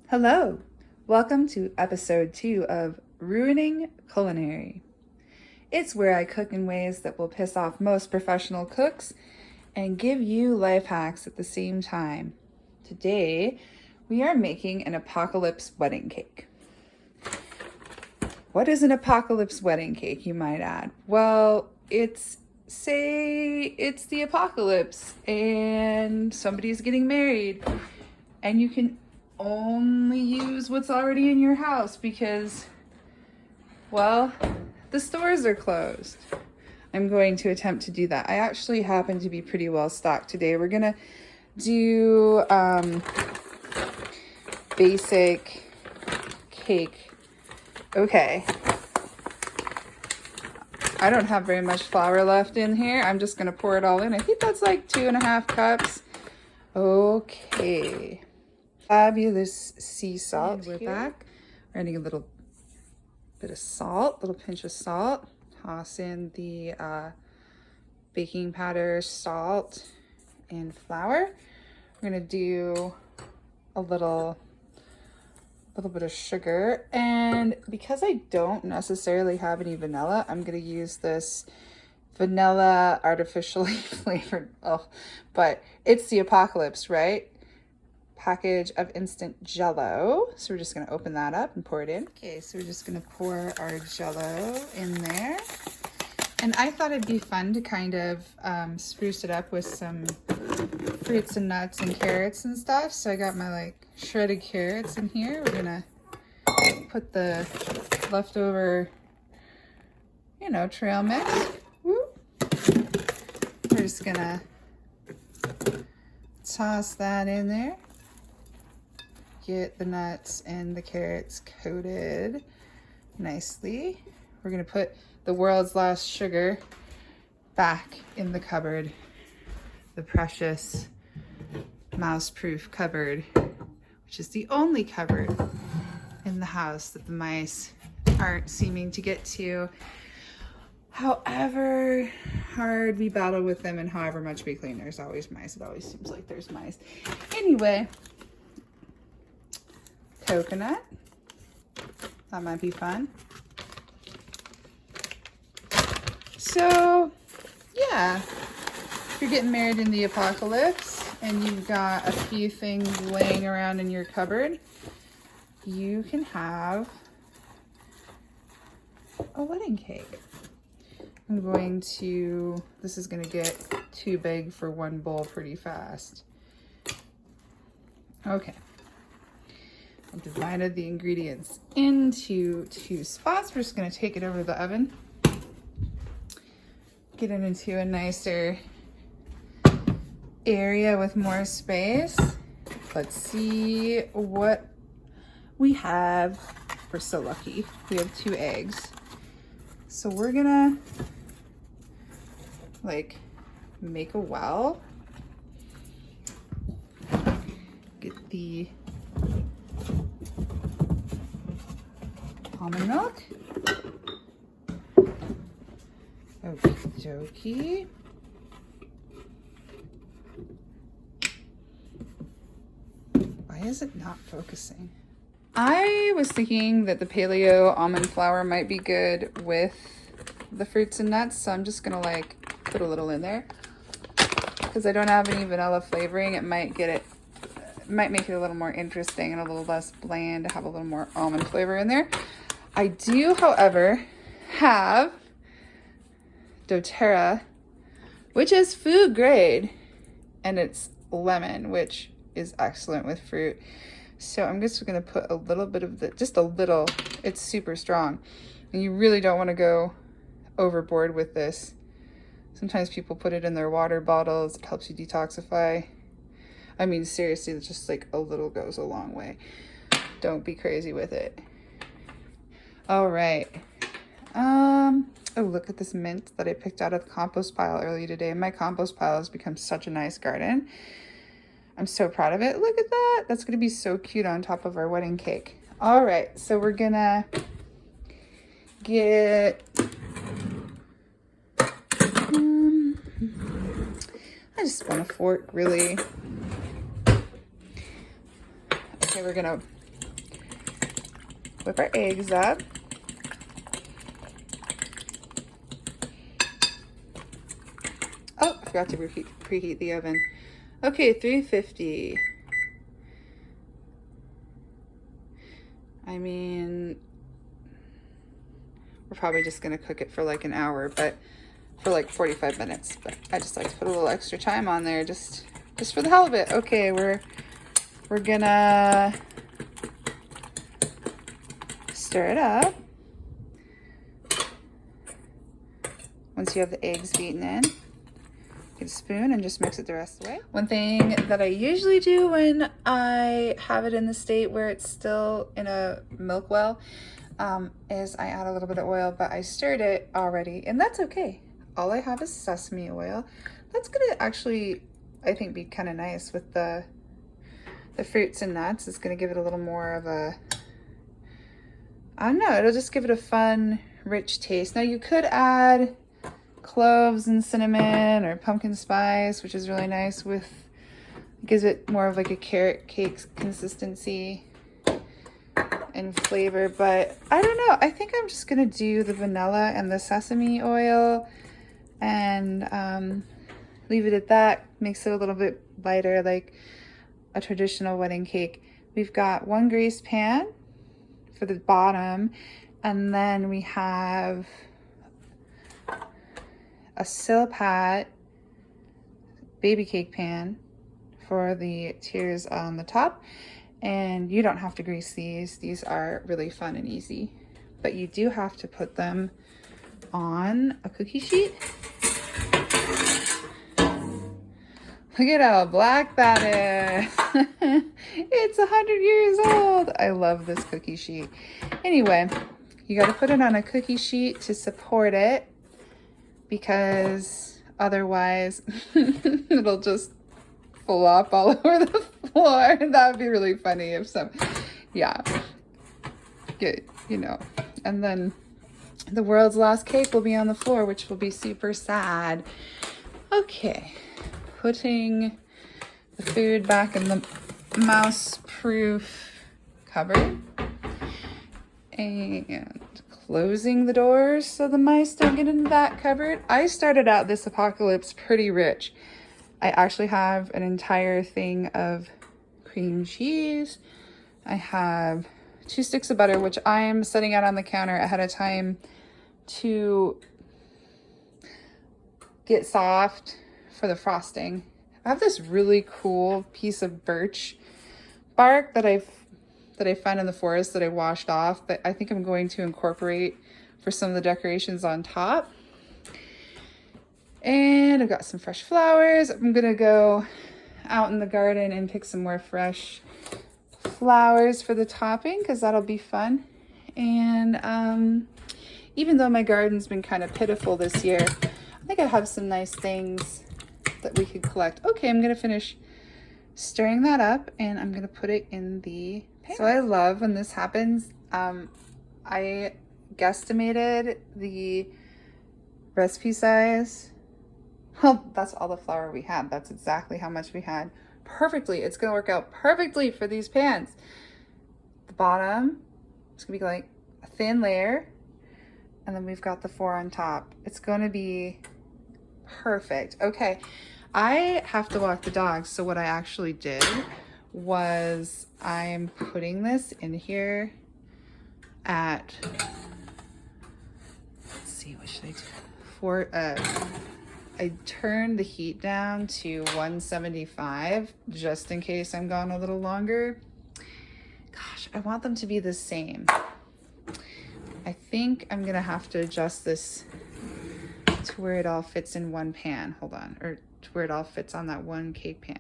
Hello, welcome to episode 2 of Ruining Culinary. It's where I cook in ways that will piss off most professional cooks and give you life hacks at the same time. Today, we are making an apocalypse wedding cake. What is an apocalypse wedding cake, you might add? Well, say it's the apocalypse and somebody's getting married and you can only use what's already in your house because, well, the stores are closed. I'm going to attempt to do that. I actually happen to be pretty well stocked today. We're gonna do basic cake. Okay. I don't have very much flour left in here. I'm just gonna pour it all in. I think that's like 2.5 cups. Okay. Fabulous sea salt. We're back. We're adding a little bit of salt, little pinch of salt. Toss in the baking powder, salt, and flour. We're gonna do a little bit of sugar, and because I don't necessarily have any vanilla, I'm gonna use this vanilla artificially flavored, but it's the apocalypse, right? Package of instant Jello. So we're just gonna open that up and pour it in. Okay, so we're just gonna pour our Jello in there. And I thought it'd be fun to kind of spruce it up with some fruits and nuts and carrots and stuff. So I got my like shredded carrots in here. We're gonna put the leftover, trail mix. Woo. We're just gonna toss that in there. Get the nuts and the carrots coated nicely. We're gonna put the world's last sugar back in the cupboard, the precious mouse-proof cupboard, which is the only cupboard in the house that the mice aren't seeming to get to. However hard we battle with them and however much we clean, there's always mice. It always seems like there's mice. Anyway, coconut. That might be fun. So, yeah, if you're getting married in the apocalypse and you've got a few things laying around in your cupboard, you can have a wedding cake. This is going to get too big for one bowl pretty fast. Okay. I've divided the ingredients into 2 spots. We're just going to take it over to the oven. Get it into a nicer area with more space. Let's see what we have. We're so lucky. We have 2 eggs. So we're gonna make a well. Get the almond milk. Okie dokie. Why is it not focusing? I was thinking that the paleo almond flour might be good with the fruits and nuts, so I'm just gonna put a little in there. Because I don't have any vanilla flavoring, it might make it a little more interesting and a little less bland to have a little more almond flavor in there. I do, however, have doTERRA, which is food grade, and it's lemon, which is excellent with fruit. So I'm just gonna put a little bit of just a little. It's super strong, and you really don't want to go overboard with this. Sometimes people put it in their water bottles. It helps you detoxify. I mean, seriously, just a little goes a long way. Don't be crazy with it. All right. Oh, look at this mint that I picked out of the compost pile earlier today. My compost pile has become such a nice garden. I'm so proud of it. Look at that. That's going to be so cute on top of our wedding cake. All right, so we're going to get... I just want a fork, really. Okay, we're going to whip our eggs up. Oh, I forgot to preheat the oven. Okay, 350. I mean, we're probably just gonna cook it for like an hour, but for like 45 minutes. But I just like to put a little extra time on there just for the hell of it. Okay, we're gonna stir it up. Once you have the eggs beaten in, get a spoon and just mix it the rest of the way. One thing that I usually do when I have it in the state where it's still in a milk well is I add a little bit of oil, but I stirred it already, and that's okay. All I have is sesame oil. That's gonna actually, I think, be kind of nice with the fruits and nuts. It's gonna give it a little more of a, I don't know, it'll just give it a fun, rich taste. Now you could add cloves and cinnamon or pumpkin spice, which is really nice with, gives it more of like a carrot cake consistency and flavor, but I don't know. I think I'm just gonna do the vanilla and the sesame oil and leave it at that. Makes it a little bit lighter, like a traditional wedding cake. We've got one grease pan for the bottom, and then we have a Silpat baby cake pan for the tiers on the top. And you don't have to grease these. These are really fun and easy, but you do have to put them on a cookie sheet. Look at how black that is. It's 100 years old. I love this cookie sheet. Anyway, you got to put it on a cookie sheet to support it, because otherwise it'll just flop all over the floor. That would be really funny if some, yeah, get, you know, and then the world's last cake will be on the floor, which will be super sad. Okay, putting the food back in the mouse-proof cupboard and closing the doors so the mice don't get into that cupboard. I started out this apocalypse pretty rich. I actually have an entire thing of cream cheese. I have 2 sticks of butter, which I'm setting out on the counter ahead of time to get soft for the frosting. I have this really cool piece of birch bark that I found in the forest that I washed off that I think I'm going to incorporate for some of the decorations on top. And I've got some fresh flowers. I'm gonna go out in the garden and pick some more fresh flowers for the topping, because that'll be fun. And even though my garden's been kind of pitiful this year, I think I have some nice things that we could collect. Okay, I'm gonna finish stirring that up and I'm gonna put it in the pan. So I love when this happens. I guesstimated the recipe size. Well, that's all the flour we had. That's exactly how much we had. Perfectly. It's gonna work out perfectly for these pans. The bottom, it's gonna be like a thin layer, and then we've got the 4 on top. It's gonna be perfect. Okay, I have to walk the dogs, so what I actually did was I'm putting this in here at, let's see, what should I do? I turned the heat down to 175 just in case I'm gone a little longer. Gosh, I want them to be the same. I think I'm gonna have to adjust this to where it all fits in one pan. Hold on, or to where it all fits on that one cake pan.